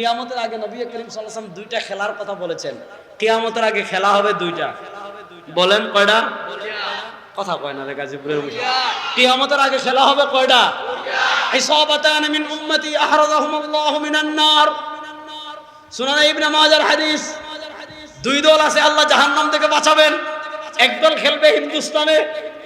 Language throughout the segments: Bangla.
কিয়ামতের আগে নবী করিম সাল্লাল্লাহু আলাইহি ওয়াসাল্লাম দুইটা খেলার কথা বলেছেন। কিয়ামতের আগে খেলা হবে দুইটা। বলেন কয়টা? কথা কয় না রে গাজীপুরের মুখে। কিয়ামতের আগে খেলা হবে কয়টা? ইসাবাতান মিন উম্মতি আহরাজাহুমুল্লাহু মিনান নার। সুনান ইবনে মাজার হাদিস। দুই দল আছে আল্লাহ জাহান্নাম থেকে বাঁচাবেন। একদল খেলবে হিন্দুস্তানে,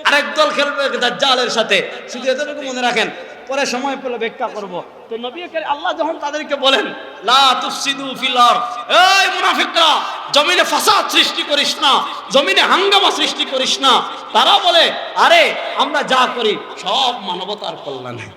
আরেক দল খেলবে দাজ্জালের সাথে। শুধু এতটুকু মনে রাখেন, পরে সময় পেলে ব্যাখ্যা করব। তো নবী করিম আল্লাহ যখন তাদেরকে বলেন লা তুফসিদু ফিল আরদ, এই মুনাফিকরা জমিনে ফাসাদ সৃষ্টি করিস না, জমিনে হাঙ্গামা সৃষ্টি করিস না, তারা বলে আরে আমরা যা করি সব মানবতার কল্যাণে।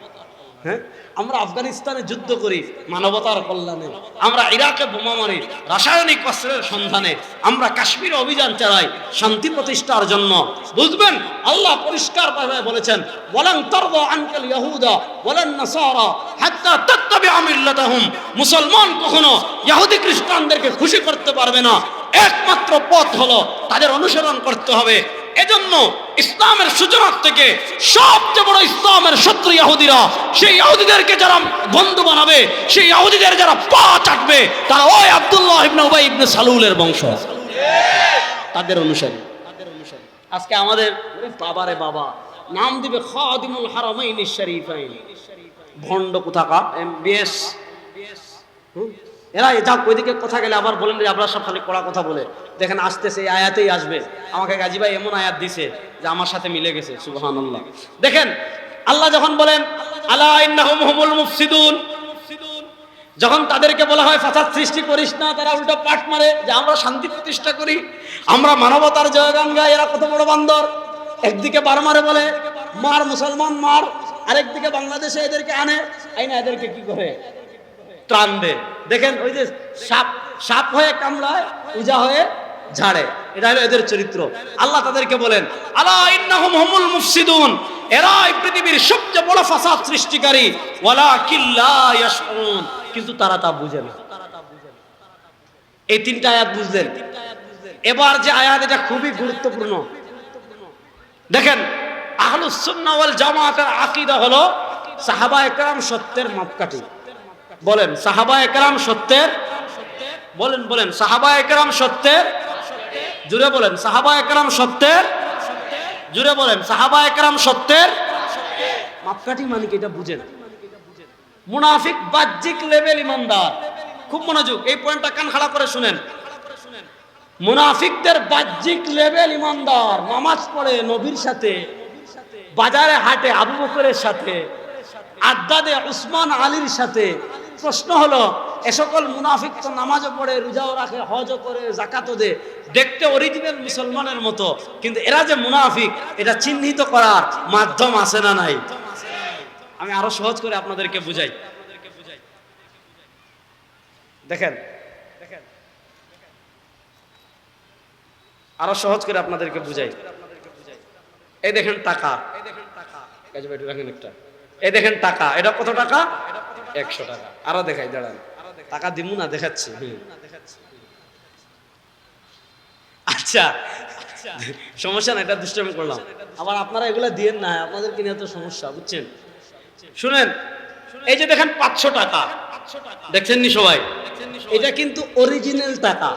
হ্যাঁ, আমরা আফগানিস্তানে যুদ্ধ করি মানবতার কল্যাণে, আমরা ইরাকে বোমা মারি রাসায়নিক অস্ত্রের সন্ধানে, আমরা কাশ্মীরে অভিযান চালাই শান্তি প্রতিষ্ঠার জন্য। বুঝবেন, আল্লাহ পরিষ্কারভাবে বলেছেন ওয়ালান তারদা আনকাল ইয়াহুদা ওয়ালান নাসারা হাত্তা তাত্তাবিআ মিল্লাতাহুম। মুসলমান কখনো ইহুদি খ্রিস্টানদেরকে খুশি করতে পারবে না, একমাত্র পথ হলো তাদের অনুসরণ করতে হবে। এজন্য ইসলামের সূচনা থেকে সবচেয়ে বড় ইসলামের শত্রু ইহুদিরা। সেই ইহুদিদেরকে যারা বন্ধু বানাবে, সেই ইহুদিদের যারা পা চাটবে, তারা ওই আব্দুল্লাহ ইবনে উবাই ইবনে সালুলের বংশ, তাদের অনুসারী। আজকে আমাদের বাবারে বাবা নাম দিবে খাদিমুল হারামাইন শরীফাইন, ভণ্ড কোথাকার এমবিএস। এরা যা ওইদিকে কথা গেলে আবার বলেন যে আপনারা সব খালি কড়া কথা বলে। দেখেন আসতেছে, এই আয়াতেই আসবে। আমাকে গাজী ভাই এমন আয়াত দিছে যে আমার সাথে মিলে গেছে, সুবহানাল্লাহ। দেখেন আল্লাহ যখন বলেন আলা ইন্নাহুম হুমুল মুফসিদুন, যখন তাদেরকে বলা হয় ফাসাদ সৃষ্টি করিস না, তারা উল্টো পাট মারে যে আমরা শান্তি প্রতিষ্ঠা করি, আমরা মানবতার জয়গান গাই। এরা কত বড় বান্দর! একদিকে বারমারে বলে মার মুসলমান মার, আরেকদিকে বাংলাদেশে এদেরকে আনে, আইনা এদেরকে কি করে ত্রাণ দেয়। দেখেন ওই যে সাপ, সাপ হয়ে কামড়ায়, উজা হয়ে ঝাড়ে, এটা হলো এদের চরিত্র। আল্লাহ তাদেরকে বলেন আলা ইন্নাহুম হুমুল মুফসিদুন, এরা এই পৃথিবীর সবচেয়ে বড় ফাসাদ সৃষ্টিকারী, ওয়ালাকিন লা ইয়াশউরুন, কিন্তু তারা তা বুঝে না। এই তিনটা আয়াত বুঝলেন? এবার যে আয়াত, এটা খুবই গুরুত্বপূর্ণ। দেখেন আহলুস সুন্নাহ ওয়াল জামাতের আকীদা হলো সাহাবায়ে কেরাম সত্যের মাপকাঠি। বলেন সাহাবায়ে কেরাম সত্যের, বলেন বলেন সাহাবায়ে কেরাম সত্যের, জুড়ে বলেন সাহাবায়ে কেরাম সত্যের, জুড়ে বলেন সাহাবায়ে কেরাম সত্যের মাপকাঠি। মানে কি এটা বুঝেন? মুনাফিক বাহ্যিক লেভেল ইমানদার। খুব মনোযোগ, এই পয়েন্টটা কান খাড়া করে শুনেন। মুনাফিকদের বাহ্যিক লেভেল ইমানদার, নামাজ পড়ে নবীর সাথে, বাজারে হাটে আবু বকরের সাথে, আড্ডা দেয় উসমান আলীর সাথে। প্রশ্ন হলো এ সকল মুনাফিক তো নামাজও পড়ে, রোজাও রাখে, হজও করে, যাকাতও দেয়, দেখতে অরিজিনাল মুসলমানের মতো, কিন্তু এরা যে মুনাফিক এটা চিহ্নিত করার মাধ্যম আছে না নাই? আমি আরো সহজ করে আপনাদেরকে বুঝাই। দেখেন আরো সহজ করে আপনাদেরকে বুঝাই। এই দেখেন টাকা, রাখেন একটা, এই দেখেন টাকা, এটা কত টাকা? 100 টাকা। আরো দেখাই, দাঁড়ান, টাকা দিমু না, দেখাচ্ছি। আচ্ছা সমস্যা না, এটা দুষ্টামি করলাম। আবার আপনারা এগুলা দিয়েন না, আপনাদেরকে নিয়ে তো সমস্যা, বুঝছেন? শুনেন, এই যে দেখেন 500 টাকা, দেখছেন নি সবাই? এটা কিন্তু অরিজিনাল টাকা,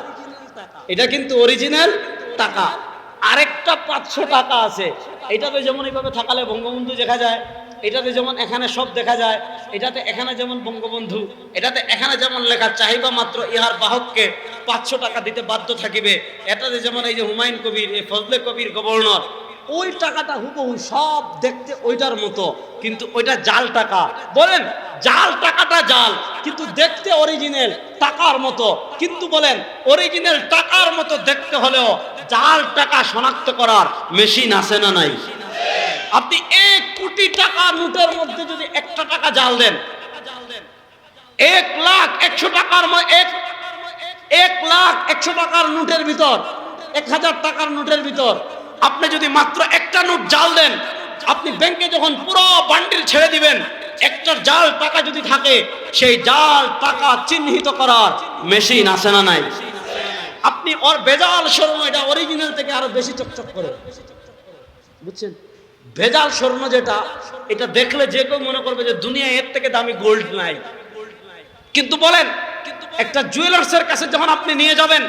এটা কিন্তু অরিজিনাল টাকা। আরেকটা 500 টাকা আছে, এটাতে যেমন এইভাবে থাকালে বঙ্গবন্ধু দেখা যায়, এটাতে যেমন এখানে সব দেখা যায়, এটাতে এখানে যেমন বঙ্গবন্ধু, এটাতে এখানে যেমন লেখা চাহিবা মাত্র ইহার বাহককে 500 টাকা দিতে বাধ্য থাকিবে, এটাতে যেমন এই যে হুমায়ুন কবির, এই ফজলে কবির গভর্নর, ওই টাকাটা হুবহু সব দেখতে ওইটার মতো, কিন্তু ওইটা জাল টাকা। বলেন জাল টাকাটা জাল, কিন্তু দেখতে অরিজিনাল টাকার মতো। কিন্তু বলেন অরিজিনাল টাকার মতো দেখতে হলেও জাল টাকা শনাক্ত করার মেশিন আছে না নাই? আপনি 1 কোটি টাকা নোটের মধ্যে যদি একটা টাকা জাল দেন, 1,00,000 টাকার 1,00,000 টাকার নোটের ভিতর, 1000 টাকার নোটের ভিতর আপনি যদি মাত্র একটা নোট জাল দেন, আপনি ব্যাংকে যখন পুরো বান্ডিল ছেড়ে দিবেন, একটা জাল টাকা যদি থাকে, সেই জাল টাকা চিহ্নিত করার মেশিন আছে না নাই? আপনি ওর ভেজাল স্বর্ণ, এটা অরিজিনাল থেকে আরো বেশি চকচক করে, বুঝছেন? ভেজাল স্বর্ণ যেটা, এটা দেখলে যে কেউ মনে করবে যে দুনিয়া এর থেকে দামি গোল্ড নাই। কিন্তু বলেন একটা জুয়েলার্সের কাছে যখন আপনি নিয়ে যাবেন,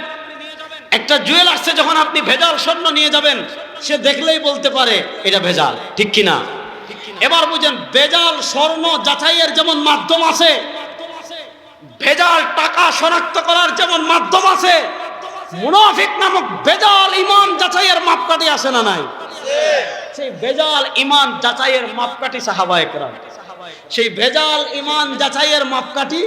একটা জুয়েলার্সে যখন আপনি ভেজাল স্বর্ণ নিয়ে যাবেন, সে দেখলেই বলতে পারে এটা ভেজাল, ঠিক কিনা? এবার বুঝেন, ভেজাল স্বর্ণ যাচাইয়ের যেমন মাধ্যম আছে, ভেজাল টাকা শনাক্ত করার যেমন মাধ্যম আছে, মুনাফিক নামক ভেজাল ঈমান যাচাইয়ের মাপকাঠি আছে না নাই? সেই ভেজাল ঈমান যাচাইয়ের মাপকাঠি সাহাবায়ে কেরাম, সেই ভেজাল ঈমান যাচাইয়ের মাপকাঠি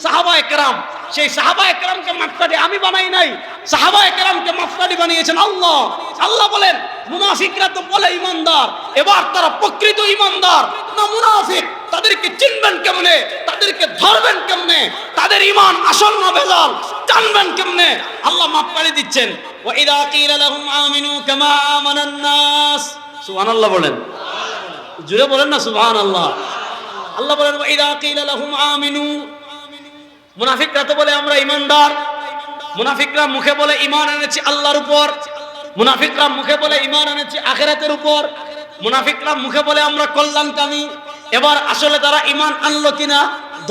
সাহাবায়ে কেরাম। সেই সাহাবায়ে কেরামকে মাপকাঠি আমি বানাই নাই, সাহাবায়ে কেরামকে মাপকাঠি বানিয়েছেন আল্লাহ। আল্লাহ বলেন মুনাফিকরা তো বলে ঈমানদার, এবার তারা প্রকৃত ঈমানদার না মুনাফিক, তাদেরকে চিনবেন কেমনে, তাদেরকে ধরবেন কেমনে, তাদের ঈমান আসল না ভেজাল জানবেন কেমনে? আল্লাহ মাপকাঠি দিচ্ছেন। ওয়া ইযা কিলা লাহুম আমিনু কামা আমানান নাস, সুবহানাল্লাহ বলেন, জুড়ে বলেন না সুবহানাল্লাহ। আল্লাহ বলেন ওয়া ইযা কিলা লাহুম আমিনু, মুনাফিকরা তো বলে আমরা ঈমানদার, মুনাফিকরা মুখে বলে ঈমান এনেছি আল্লাহর উপর, মুনাফিকরা মুখে বলে ঈমান এনেছি আখিরাতের উপর, মুনাফিকরা মুখে বলে আমরা কল্যাণকামী। এবার আসলে তারা ঈমান আনলো কিনা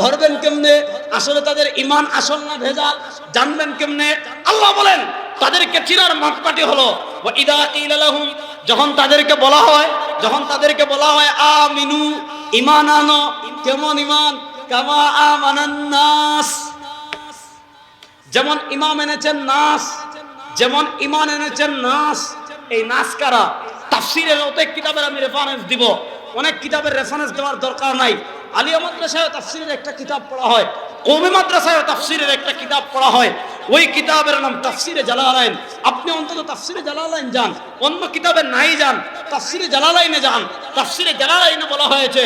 ধরবেন কেমনে? আসলে তাদের ঈমান আসল না ভেজাল জানবেন কেমনে? আল্লাহ বলেন তাদেরকে চিনার মাপকাঠি হলো ওয়া ইযা কিলা লাহুম, যখন তাদেরকে বলা হয়, যখন তাদেরকে বলা হয় আমিনু, ঈমান আনো, কেমন ঈমান? কামা আমানান নাস, যেমন ঈমান এনেছেন নাস, যেমন ঈমান এনেছেন নাস। এই নাস কারা? তাফসীরের অনেক কিতাবের আমি রেফারেন্স দিব, অনেক কিতাবের রেফারেন্স দেওয়ার দরকার নাই। আলিয়া মাদ্রাসায় তাফসীরের একটা কিতাব পড়া হয়, কওমি মাদ্রাসায় তাফসীরের একটা কিতাব পড়া হয়, ওই কিতাবের নাম তাফসীরে জালালাইন। আপনি অন্তত তাফসীরে জালালাইন যান, অন্য কিতাবে নাই যান, তাফসীরে জালালাইনে যান। তাফসীরে জালালাইনে বলা হয়েছে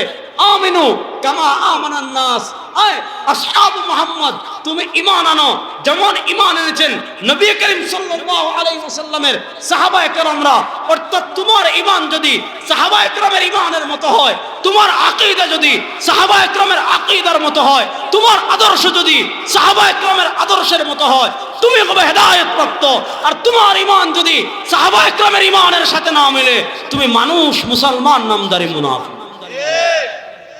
আমিনু কামা আমানান নাস, আয় আসহাবু মুহাম্মদ তুমি ঈমান আনো যেমন ঈমান এনেছেন নবী করিম সাল্লাল্লাহু আলাইহি ওয়াসাল্লামের সাহাবায়ে কেরামরা। অর্থাৎ তোমার ঈমান যদি সাহাবায়ে কেরামের ঈমানের মতো হয়, তোমার আকীদা যদি সাহাবায়ে কেরামের আকীদার মতো হয়, তোমার আদর্শ যদি সাহাবায়ে কেরামের আদর্শের মতো হয়, তুমি হবে হেদায়েত প্রাপ্ত। আর তোমার ঈমান যদি সাহাবায়ে কেরামের ঈমানের সাথে না মিলে, তুমি মানুষ, মুসলমান নামধারী মুনাফিক।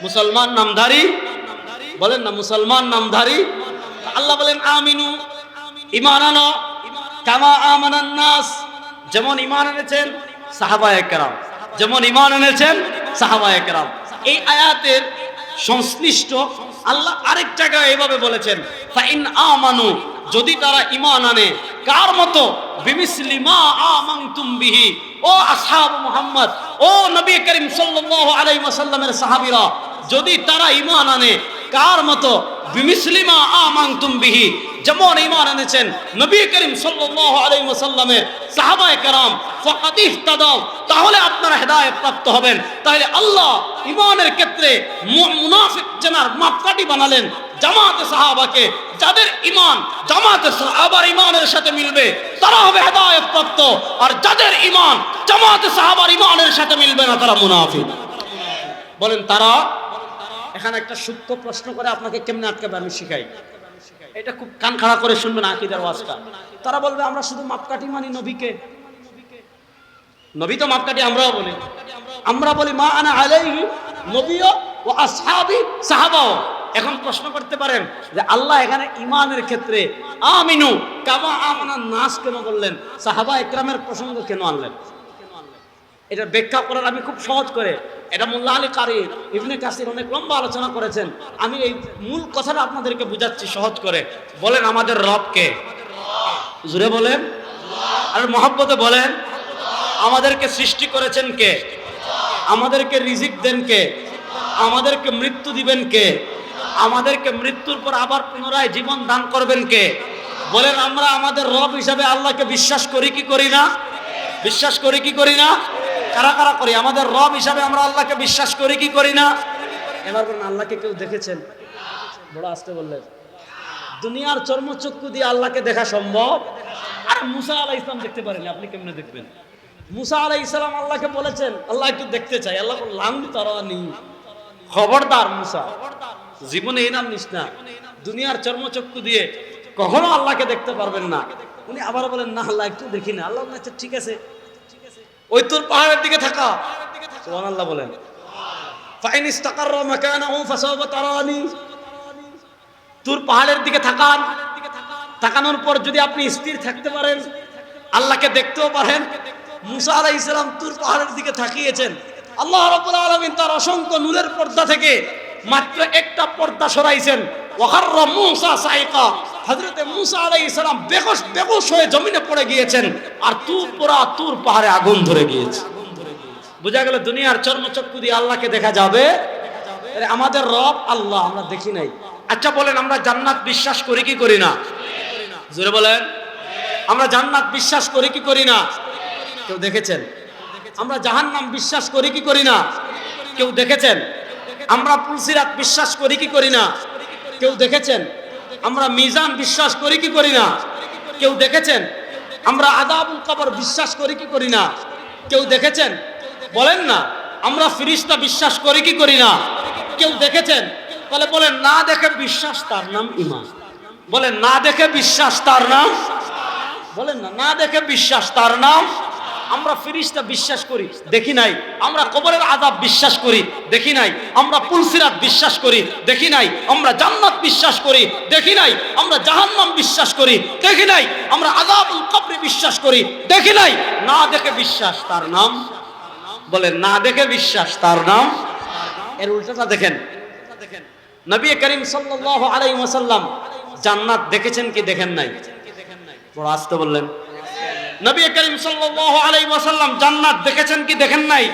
মুসলমান নামধারী বলেন না, মুসলমান নামধারী। আল্লাহ বলেন আমিনু, ঈমান আনো, কামা আমানান নাস, যেমন ঈমান এনেছেন সাহাবায়ে কেরাম, যেমন ঈমান এনেছেন সাহাবায়ে কেরাম। এই আয়াতের সংশ্লিষ্ট আল্লাহ আরেক জায়গায় এইভাবে বলেছেন ফাইন আমানু, যদি তারা ঈমান আনে কার মতো? বিমিসলি মা আমানতুম বিহি, ও আসহাব মুহাম্মদ, ও নবী করিম সাল্লাল্লাহু আলাইহি ওয়াসাল্লামের সাহাবীরা, যদি তারা ঈমান আনে কার মতো? বিমিসলি মা আমানতুম বিহি, যেমন ঈমান এনেছেন নবী করিম সাল্লাল্লাহু আলাইহি ওয়াসাল্লামের সাহাবায়ে কেরাম, ফাকাদ ইহতাদাও, তাহলে আপনারা হেদায়েত প্রাপ্ত হবেন। তাহলে আল্লাহ ঈমানের ক্ষেত্রে মুনাফিক জানার মাপকাঠি বানালেন জামাতে সাহাবাকে। যাদের ঈমান জামাতে সাহাবার ঈমানের সাথে মিলবে তারা হবে হেদায়েত প্রাপ্ত, আর যাদের ঈমান জামাতে সাহাবার ঈমানের সাথে মিলবে না তারা মুনাফিক। বলেন তারা। এখানে একটা সূক্ষ্ম প্রশ্ন করে আপনাকে কেমনে আটকাবে আমি শিখাই, এটা খুব কান খাড়া করে শুনবেন আকীদার ওয়াজটা। তারা বলবে আমরা শুধু মাপকাঠি মানি নবীকে, নবী তো মাপকাঠি আমরাও বলি, আমরা বলি মা আনা আলাইহি নবিয়্য ওয়া আসহাবি সাহাবাও। এখন প্রশ্ন করতে পারেন যে আল্লাহ এখানে ঈমানের ক্ষেত্রে আমিনু কামা আমানান নাস কেন বললেন, সাহাবায়ে কেরামের প্রসঙ্গ কেন আনলেন? এটা ব্যাখ্যা করার আমি খুব সহজ করে, এটা মোল্লা আলী কারি, ইবনে কাসির অনেক লম্বা আলোচনা করেছেন। আমি এই মূল কথাটা আপনাদেরকে বুঝাচ্ছি সহজ করে। বলেন আমাদের রব কে? জোরে বলেন, আর মহব্বতে বলেন আমাদেরকে সৃষ্টি করেছেন কে? আমাদেরকে রিজিক দেন কে? আমাদেরকে মৃত্যু দিবেন কে? আমাদেরকে মৃত্যুর পর আবার পুনরায় জীবন দান করবেন কে? বলেন আমরা আমাদের রব হিসাবে আল্লাহকে বিশ্বাস করি কি করি না? বিশ্বাস করি কি করি না? কারা কারা করি? আমাদের রব হিসাবে আমরা আল্লাহকে বিশ্বাস করি কি করি না? এবার বলেন আল্লাহকে কেউ দেখেছেন? বড় আস্তে বললেন। দুনিয়ার চর্মচক্ষু দিয়ে আল্লাহকে দেখা সম্ভব? আর মুসা আলাইহিস সালাম দেখতে পারেন, আপনি কেমনে দেখবেন? মুসা আলাইহিস সালাম আল্লাহকে বলেছেন আল্লাহ একটু দেখতে চাই, আল্লাহ লাম তারানি, খবরদার মুসা জীবনে এই নাম নিস না, দুনিয়ার চর্মচক্ষু দিয়ে কখনো আল্লাহকে দেখতে পারবেন না। উনি আবার বলেন না আল্লাহ একটু দেখি না। আল্লাহ আচ্ছা ঠিক আছে, ওই তোর পাহাড়ের দিকে থাকা। সুবহানাল্লাহ বলেন। ফাইন ইস্তাকাররা মাকানাহু ফাসাওফা তারানি, তুর পাহাড়ের দিকে তাকান, তাকানোর পর যদি আপনি স্থির থাকতে পারেন, আল্লাহকে দেখতেও পারেন। মুসা আলাইহিস সালাম তুর পাহাড়ের দিকে তাকিয়েছেন, আল্লাহ রাব্বুল আলামিন তার অসংখ্য নূরের পর্দা থেকে মাত্র একটা পর্দা সরাইছেন। ওয়াখাররা মুসা সাইকা, হযরতে মুসা আলাইহিস সালাম বেহুশ হয়ে জমিনে পড়ে গিয়েছেন, আর তুর পাহাড়ে আগুন ধরে গিয়েছে। বোঝা গেল দুনিয়ার চর্মচক্ষু দিয়ে আল্লাহকে দেখা যাবে। আমাদের রব আল্লাহ আমরা দেখি নাই। আচ্ছা বলেন, আমরা জান্নাত বিশ্বাস করি কি করি না? জোরে বলেন। আমরা জান্নাত বিশ্বাস করি কি করি না? কেউ দেখেছেন? আমরা জাহান্নাম বিশ্বাস করি কি করি না? কেউ দেখেছেন? আমরা পুলসিরাত বিশ্বাস করি কি করি না? কেউ দেখেছেন? আমরা মিজান বিশ্বাস করি কি করি না? কেউ দেখেছেন? আমরা আযাবুল কবর বিশ্বাস করি কি করি না? কেউ দেখেছেন? বলেন না। আমরা ফেরেশতা বিশ্বাস করি কি করি না? কেউ দেখেছেন? তাহলে বলেন, না দেখে বিশ্বাস তার নাম ঈমান। বলেন, না দেখে বিশ্বাস তার নাম, বলেন না, না দেখে বিশ্বাস তার নাম। আমরা ফেরেশতা বিশ্বাস করি, দেখি নাই। আমরা কবরের আযাব বিশ্বাস করি, দেখি নাই। আমরা পুলসিরাত বিশ্বাস করি, দেখি নাই। আমরা জান্নাত বিশ্বাস করি, দেখি নাই। আমরা জাহান্নাম বিশ্বাস করি, দেখি নাই। আমরা আযাবুল কবর বিশ্বাস করি, দেখি নাই। না দেখে বিশ্বাস তার নাম, বলেন, না দেখে বিশ্বাস তার নাম। এর উল্টাটা দেখেন, নবী করিম সাল্লাল্লাহু আলাইহি ওয়াসাল্লাম জান্নাত দেখেছেন কি দেখেন নাই? বড় আস্তে বললেন। নবী করিম সাল্লাল্লাহু আলাইহি ওয়াসাল্লাম জান্নাত দেখেছেন কি দেখেন নাই?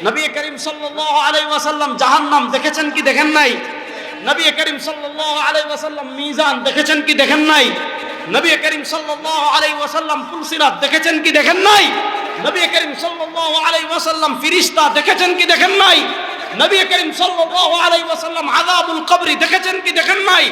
নবী করিম সাল্লাল্লাহু আলাইহি ওয়াসাল্লাম জাহান্নাম দেখেছেন কি দেখেন নাই? নবী করিম সাল্লাল্লাহু আলাইহি ওয়াসাল্লাম মিজান দেখেছেন কি দেখেন নাই? নবী করিম সাল্লাল্লাহু আলাইহি ওয়াসাল্লাম পুলসিরাত দেখেছেন কি দেখেন নাই? নবী করিম সাল্লাল্লাহু আলাইহি ওয়াসাল্লাম ফেরেশতা দেখেছেন কি দেখেন নাই? নবী করিম সাল্লাল্লাহু আলাইহি ওয়াসাল্লাম আযাবুল কবর দেখেছেন কি দেখেন নাই?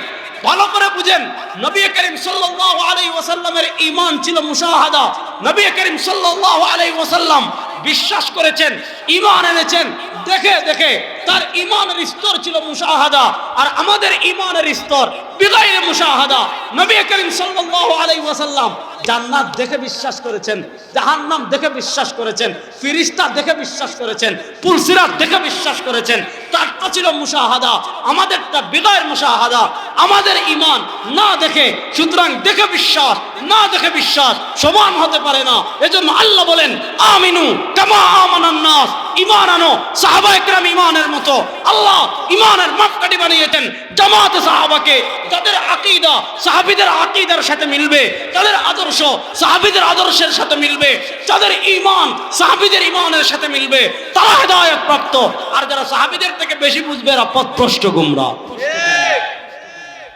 ভালো করে বুঝেন, নবী করিম সাল্লাল্লাহু আলাইহি ওয়াসাল্লামের ঈমান ছিল মুশাহাদা। নবী করিম সাল্লাল্লাহু আলাইহি ওয়াসাল্লাম বিশ্বাস করেছেন, ঈমান এনেছেন দেখে দেখে। তার ঈমানের স্তর ছিল মুশাহাদা, আর আমাদের ঈমানের স্তর বিগাইরে মুশাহাদা। নবী করিম সাল্লাল্লাহু আলাইহি ওয়াসাল্লাম জান্নাত দেখে বিশ্বাস করেছেন, জাহান্নাম দেখে বিশ্বাস করেছেন, ফেরেশতা দেখে বিশ্বাস করেছেন, পুলসিরাত দেখে বিশ্বাস করেছেন। তারটা ছিল মুশাহাদা, আমাদেরটা বিগাইর মুশাহাদা। আমাদের ঈমান না দেখে, সুতরাং দেখে বিশ্বাস না দেখে বিশ্বাস সমান হতে পারে না। এজন্য আল্লাহ বলেন, আমিনু কামা আমানান নাস, ঈমান আনো সাহাবায়ে কেরাম ঈমানের মতো। আল্লাহ ঈমানের মাপকাঠি বানিয়েছেন জামাতে সাহাবাকে, যাদের আকীদা সাহাবীদের আকীদার সাথে মিলবে, তাদের আদর্শ সাহাবীদের আদর্শের সাথে মিলবে, যাদের ঈমান সাহাবীদের ঈমানের সাথে মিলবে, তারা হেদায়েত প্রাপ্ত। আর যারা সাহাবীদের থেকে বেশি বুঝবে এরা পথভ্রষ্ট গুমরাহ।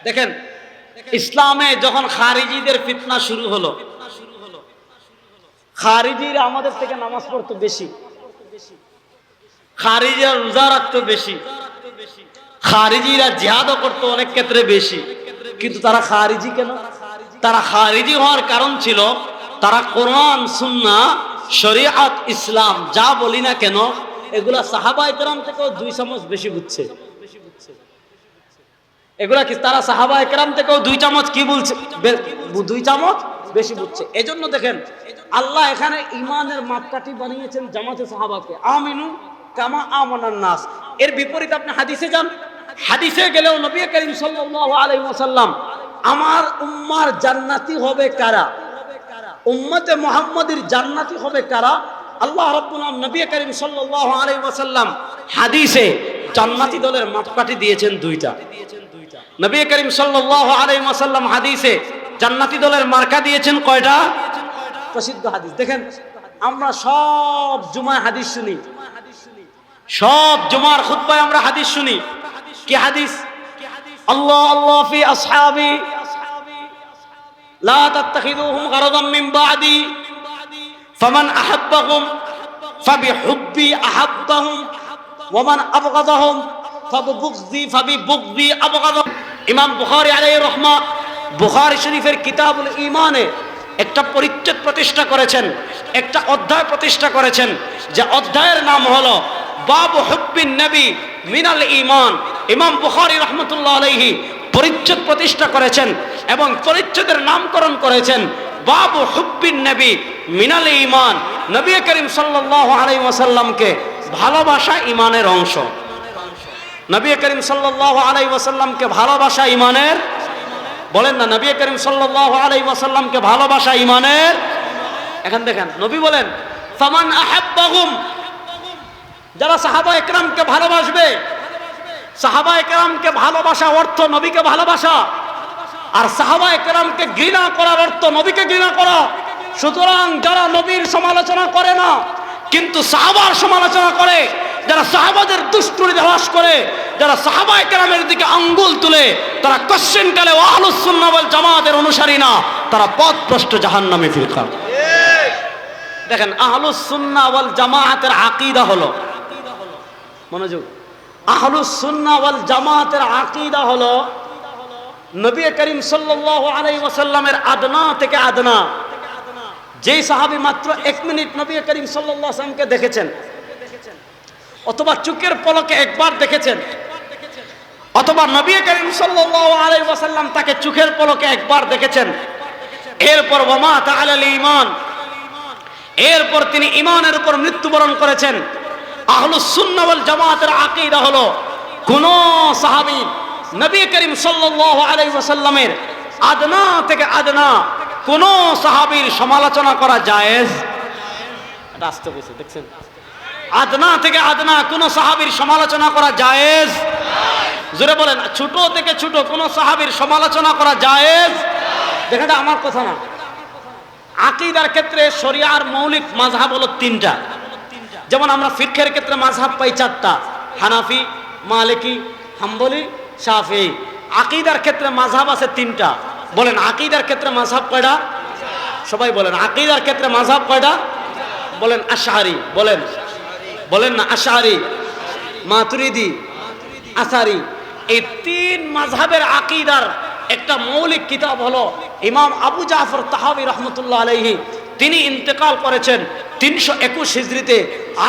দেখেন, ইসলামে যখন খারিজিদের ফিতনা শুরু হলো, খারিজিরা আমাদের থেকে নামাজ পড়তো বেশি, খারিজিরা রোজা রাখতো বেশি, খারিজিরা জিহাদও করতো অনেক ক্ষেত্রে বেশি। কিন্তু তারা খারিজি কেন? তারা খারিজি হওয়ার কারণ ছিল তারা কোরআন সুন্নাহ শরীয়ত ইসলাম যা বলি না কেন এগুলা সাহাবায়ে কেরাম থেকেও 2 চামচ বেশি বুঝছে। এগুলা কি তারা সাহাবায়ে কেরাম থেকেও 2 চামচ কি বলছে, 2 চামচ বেশি বুঝছে। এজন্য দেখেন আল্লাহ এখানে ঈমানের মাপকাঠি বানিয়েছেন জামাতে সাহাবাকে, আমিনু কামা আমানান নাস। এর বিপরীত আপনি হাদিসে যান, হাদিসে গেলেও নবী করিম সাল্লাল্লাহু আলাইহি ওয়াসাল্লাম আমার উম্মার জান্নাতি হবে কারা, উম্মতে মুহাম্মাদের জান্নাতি হবে কারা, আল্লাহ রাব্বুল আলামিন নবী করিম সাল্লাল্লাহু আলাইহি ওয়াসাল্লাম হাদিসে জান্নাতি দলের মাপকাঠি দিয়েছেন 2টা। নবী করিম সাল্লাল্লাহু আলাইহি ওয়াসাল্লাম হাদিসে জান্নাতি দলের মার্কা দিয়েছেন কয়টা? প্রসিদ্ধ হাদিস। দেখেন আমরা সব জুমায় হাদিস শুনি, সব জুমার খুতবায় আমরা হাদিস শুনি। কি হাদিস? আল্লাহ আল্লাহ ফি আসহাবি লা তাত্তাখিযুহুম গারাদাম মিন বাদি ফামান আহাব্বাহুম ফাবিহুব্বি আহাব্বাহুম ওয়া মান আবগাদাহুম ফাবিবুগযি আবগাদাহুম। ইমাম বুখারী আলাইহি রাহমা বুখারী শরীফের কিতাবুল ঈমানে একটা পরিচ্ছেদ প্রতিষ্ঠা করেছেন, একটা অধ্যায় প্রতিষ্ঠা করেছেন, যে অধ্যায়ের নাম হলো বাবু হুব্বিন নবী মিনাল ঈমান। ইমাম বুখারী রাহমাতুল্লাহ আলাইহি পরিচ্ছেদ প্রতিষ্ঠা করেছেন এবং পরিচ্ছেদের নামকরণ করেছেন বাবু হুব্বিন নবী মিনাল ঈমান। নবী করিম সাল্লাল্লাহু আলাইহি ওয়াসাল্লামকে ভালোবাসা ঈমানের অংশ। নবী করিম সাল্লাল্লাহু আলাইহি ওয়াসাল্লামকে ভালোবাসা ঈমানের, বলেন না, নবী করিম সাল্লাল্লাহু আলাইহি ওয়াসাল্লামকে ভালোবাসা ঈমানের। এখন দেখেন নবী বলেন ফামান আহাব্বাহুম, যারা সাহাবা একরামকে ভালোবাসবে, সাহাবা একরামকে ভালোবাসা অর্থ নবীকে ভালোবাসা, আর সাহাবা একরামকে ঘৃণা করার অর্থ নবীকে ঘৃণা করা। সুতরাং যারা নবীর সমালোচনা করে না কিন্তু সাহাবার সমালোচনা করে, যারা সাহাবাদের দুষ্টুরি হ্রাস করে, যারা সাহাবা একরামের দিকে আঙ্গুল তুলে, তারা কশ্চিনকালে আহলুস সুন্নাহ ওয়াল জামাতের অনুসারী না, তারা পথভ্রষ্ট জাহান্নামী ফিরকা। দেখেন আহলুস সুন্নাহ ওয়াল জামাতের আকীদা হলো, মনোযোগ, আহলুস সুন্নাহ ওয়াল জামাতের আকীদা হলো নবী করিম সাল্লাল্লাহু আলাইহি ওয়াসাল্লামের আদনা থেকে আদনা, যেই সাহাবী মাত্র 1 মিনিট নবী করিম সাল্লাল্লাহু আলাইহি ওয়াসাল্লামকে দেখেছেন, অথবা চোখের পলকে একবার দেখেছেন, অথবা নবী করিম সাল্লাল্লাহু আলাইহি ওয়াসাল্লাম তাকে চোখের পলকে একবার দেখেছেন, এরপর ওয়ামা তাআলাল ঈমান, এরপর তিনি ঈমানের উপর মৃত্যুবরণ করেছেন। আহলুস সুন্নাহ ওয়াল জামাতের আকীদা হলো কোন সাহাবী নবী করিম সাল্লাল্লাহু আলাইহি ওয়াসাল্লামের আদনা থেকে আদনা কোন সাহাবীর সমালোচনা করা জায়েজ। এটা আসতে বসে দেখছেন, আদনা থেকে আদনা কোন সাহাবীর সমালোচনা করা জায়েজ। জোরে বলেন, ছোট থেকে ছোট কোন সাহাবীর সমালোচনা করা জায়েজ। দেখেন এটা আমার কথা না, আকীদার ক্ষেত্রে শরিয়ার মৌলিক মাযহাব হলো 3টা। যেমন আমরা ফিকহের ক্ষেত্রে মাযহাব পাই 4টা, হানাফি, মালিকি, হাম্বলি, শাফিঈ। আকীদার ক্ষেত্রে মাযহাব আছে 3টা। বলেন আকীদার ক্ষেত্রে মাযহাব কয়টা? সবাই বলেন আকীদার ক্ষেত্রে মাযহাব কয়টা? বলেন আশআরি, বলেন বলেন না, আশআরি, মাতুরিদি, আসারি। এই 3 মাযহাবের আকীদার একটা মৌলিক কিতাব হলো ইমাম আবু জাফর তাহাবী রাহমাতুল্লাহ আলাইহি, তিনি ইন্তেকাল করেছেন 321 হিজরিতে।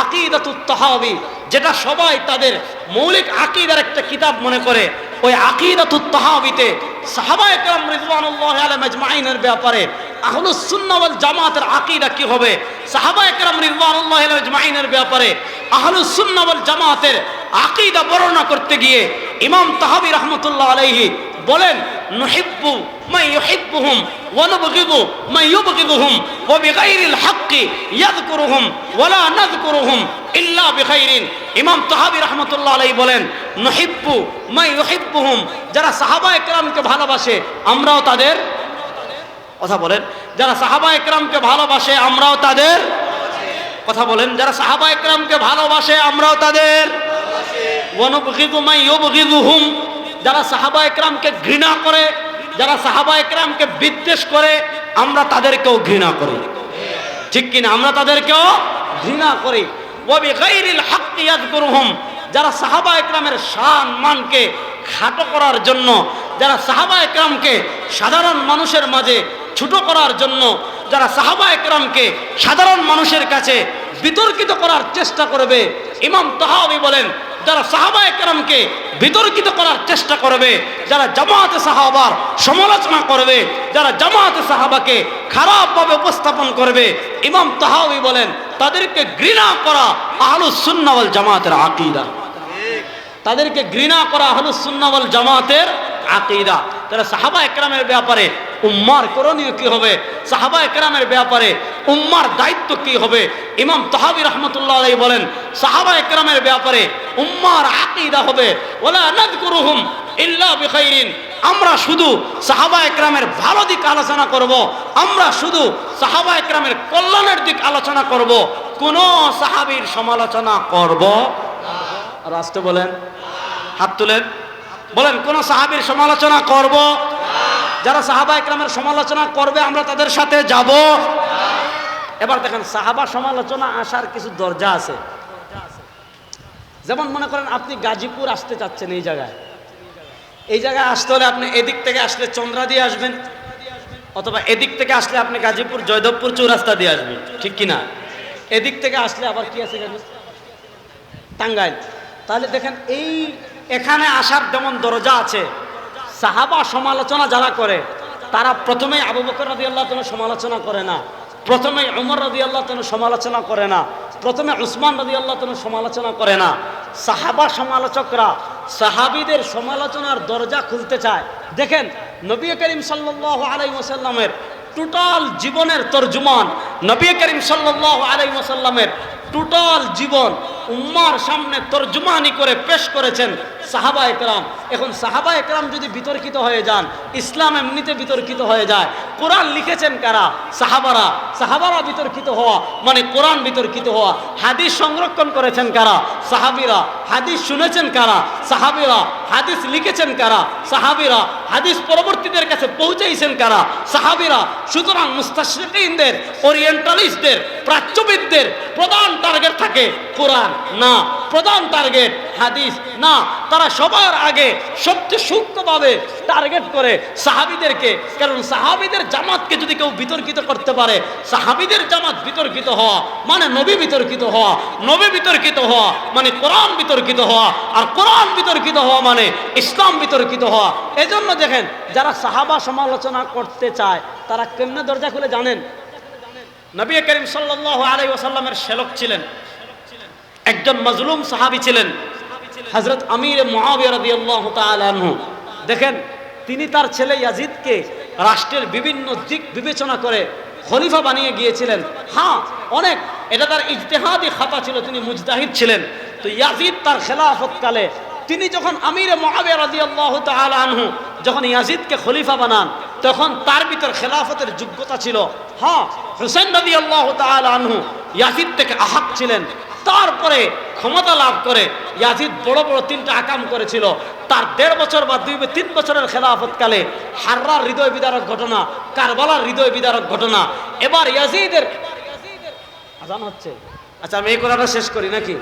আকীদাতুত তাহাবী, যেটা সবাই তাদের মৌলিক আকীদার একটা কিতাব মনে করে, ওই আকীদাতুত তাহাবীতে সাহাবায়ে কেরাম রিদওয়ানুল্লাহি আলাইহিম আজমাইনের ব্যাপারে আহলুস সুন্নাহ ওয়াল জামাতের আকীদা কি হবে, সাহাবায়ে কেরাম রিদওয়ানুল্লাহি আলাইহিম আজমাইনের ব্যাপারে আহলুস সুন্নাহ ওয়াল জামাতের আকীদা বর্ণনা করতে গিয়ে ইমাম তাহাবী রাহমাতুল্লাহ আলাইহি বলেন নুহিব্বু মান ইউহিব্বুহুম ওয়া নুবগিদু মান ইউবগিদুহুম ওয়া বিগাইরিল হাক্কি ইয়াযকুরুহুম ওয়া লা নাযকুরুহুম ইল্লা বিখাইরিন। ইমাম তাহাবী রাহমাতুল্লাহ আলাইহি বলেন নুহিব্বু মান ইউহিব্বুহুম, যারা সাহাবায়ে কেরামকে ভালোবাসে আমরাও তাদের, কথা বলেন, যারা সাহাবায়ে কেরামকে ভালোবাসে আমরাও তাদের, কথা বলেন, যারা সাহাবায়ে কেরামকে ভালোবাসে আমরাও তাদের, ওয়া নুবগিদু মান ইউবগিদুহুম, যারা সাহাবায়ে কেরামকে ঘৃণা করে, যারা সাহাবায়ে কেরামকে বিদ্বেষ করে আমরা তাদেরকেও ঘৃণা করি, ঠিক কিনা? আমরা তাদেরকেও ঘৃণা করি। ওয়া বিগাইরিল হাক্কি ইয়াযকুরুহুম, যারা সাহাবায়ে কেরামের শান মানকে খাটো করার জন্য, যারা সাহাবায়ে কেরামকে সাধারণ মানুষের মাঝে ছোট করার জন্য, যারা সাহাবায়ে কেরামকে সাধারণ মানুষের কাছে বিতর্কিত করার চেষ্টা করবে, ইমাম তাহাবী বলেন যারা সাহাবায়ে কেরামকে বিতর্কিত করার চেষ্টা করবে, যারা জামাতে সাহাবার সমালোচনা করবে, যারা জামাতে সাহাবাকে খারাপভাবে উপস্থাপন করবে, ইমাম তাহাবী বলেন তাদেরকে ঘৃণা করা আহলুস সুন্নাহ ওয়াল জামাতের আকীদা। তাদেরকে ঘৃণা করা আহলুস সুন্নাহ ওয়াল জামাতের আকীদা। তারা সাহাবায়ে কেরামের ব্যাপারে উম্মার করণীয় কি হবে, সাহাবায়ে কেরামের ব্যাপারে উম্মার দায়িত্ব কি হবে, ইমাম তাহাবী রাহমাতুল্লাহ আলাইহি বলেন সাহাবায়ে কেরামের ব্যাপারে উম্মার আকীদা হবে ওয়ালা নাযকুরুহুম ইল্লা বিখাইরিন। আমরা শুধু সাহাবায়ে কেরামের ভালো দিক আলোচনা করব, আমরা শুধু সাহাবায়ে কেরামের কল্যাণের দিক আলোচনা করব, কোন সাহাবীর সমালোচনা করব আর আসতে বলেন, হাত তুলেন, বলেন কোন সাহাবীর সমালোচনা করব? যারা সাহাবায়ে কেরামের সমালোচনা করবে আমরা তাদের সাথে যাব। এবার দেখেন সাহাবা সমালোচনা আসার কিছু দরজা আছে। যেমন মনে করেন আপনি গাজীপুর আসতে চাচ্ছেন, এই জায়গায় আসতে হলে আপনি এদিক থেকে আসলে চন্দ্রা দিয়ে আসবেন, অথবা এদিক থেকে আসলে আপনি গাজীপুর জয়দেবপুর চৌরাস্তা দিয়ে আসবেন, ঠিক কিনা? এদিক থেকে আসলে আবার কি আছে টাঙ্গাইল। তাহলে দেখেন এই এখানে আসার যেমন দরজা আছে, সাহাবা সমালোচনা যারা করে তারা প্রথমে আবু বকর রাদিয়াল্লাহু তাআলা সমালোচনা করে না, প্রথমে ওমর রাদিয়াল্লাহু তাআলা সমালোচনা করে না, প্রথমে উসমান রাদিয়াল্লাহু তাআলা সমালোচনা করে না। সাহাবা সমালোচকরা সাহাবীদের সমালোচনার দরজা খুলতে চায়। দেখেন নবী করিম সাল্লাল্লাহু আলাইহি ওয়াসাল্লামের টোটাল জীবনের তরজুমান, নবী করিম সাল্লাল্লাহু আলাইহি ওয়াসাল্লামের টোটাল জীবন উম্মার সামনে তরজুমানি করে পেশ করেছেন সাহাবা একরাম। এখন সাহাবা একরাম যদি বিতর্কিত হয়ে যান, ইসলাম এমনিতে বিতর্কিত হয়ে যায়। কোরআন লিখেছেন কারা? সাহাবারা। সাহাবারা বিতর্কিত হওয়া মানে কোরআন বিতর্কিত হওয়া। হাদিস সংরক্ষণ করেছেন কারা? সাহাবীরা। হাদিস শুনেছেন কারা? সাহাবীরা। হাদিস লিখেছেন কারা? সাহাবীরা। হাদিস পরবর্তীদের কাছে পৌঁছাইছেন কারা? সাহাবীরা। সুতরাং মুস্তাশরিকিনদের, ওরিয়েন্টালিস্টদের, প্রাচ্যবিদদের প্রধান টার্গেট থাকে কোরআন না, প্রধান টার্গেট হাদিস না। তারা সবার আগে সবচেয়ে সূক্ষ্মভাবে টার্গেট করে সাহাবীদেরকে। কারণ সাহাবীদের জামাতকে যদি কেউ বিতর্কিত করতে পারে, সাহাবীদের জামাত বিতর্কিত হওয়া মানে নবী বিতর্কিত হওয়া, নবী বিতর্কিত হওয়া মানে কোরআন বিতর্কিত হওয়া, আর কোরআন বিতর্কিত হওয়া মানে ইসলাম বিতর্কিত হওয়া। এজন্য দেখেন যারা সাহাবা সমালোচনা করতে চায় তারা কেমনে দরজা খুলে জানেন? নবী করিম সাল্লাল্লাহু আলাইহি ওয়াসাল্লামের শ্যালক ছিলেন, একজন মাজলুম সাহাবী ছিলেন হযরত আমির মুআবিয়া রাদিয়াল্লাহু তাআলা আনহু। দেখেন তিনি তার ছেলে ইয়াজিদকে রাষ্ট্রের বিভিন্ন দিক বিবেচনা করে খলিফা বানিয়ে গিয়েছিলেন। হ্যাঁ, অনেক এটা তার ইজতিহাদি খাতা ছিল, তিনি মুজতাহিদ ছিলেন। তো ইয়াজিদ তার খেলাফতকালে তিনি যখন আমির মুআবিয়া রাদিয়াল্লাহু তাআলা আনহু যখন ইয়াজিদকে খলিফা বানান, তখন তার ভিতর খেলাফতের যোগ্যতা ছিল। হ্যাঁ, হুসাইন রাদিয়াল্লাহু তাআলা আনহু ইয়াজিদ থেকে আহাক ছিলেন। তারপরে ক্ষমতা লাভ করে ইয়াজিদ বড় বড় 3টা আকাম করেছিল। তার 1.5 বছর বা 2-3 বছরের খেলাফতকালে হাররার হৃদয় বিদারক ঘটনা, কারবালার হৃদয় বিদারক ঘটনা। এবার ইয়াজিদের আজান হচ্ছে, আচ্ছা আমি এই কথাটা শেষ করি নাকি?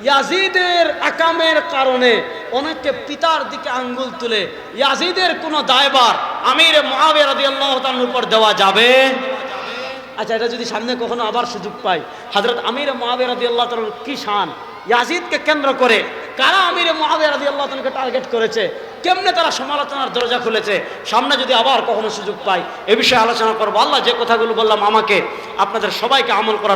ইয়াজিদের আকামের কারণে অনেকে পিতার দিকে আঙ্গুল তুলে ইয়াজিদের কোনো দায়ভার আমির মুআবিয়া রাদিয়াল্লাহু তাআলার উপর দেওয়া যাবে? আচ্ছা এটা যদি সামনে কখনো আবার সুযোগ পাই, হযরত আমির মুআবিয়া রাদিয়াল্লাহু তাআলার কি শান, ইয়াজিদকে কেন্দ্র করে কারা আমির মুআবিয়া রাদিয়াল্লাহু তাআলাকে টার্গেট করেছে, কেমনে তারা সমালোচনার দরজা খুলেছে, সামনে যদি আবার কখনো সুযোগ পাই এ বিষয়ে আলোচনা করবো। আল্লাহ যে কথাগুলো বললাম আমাকে আপনাদের সবাইকে আমল করার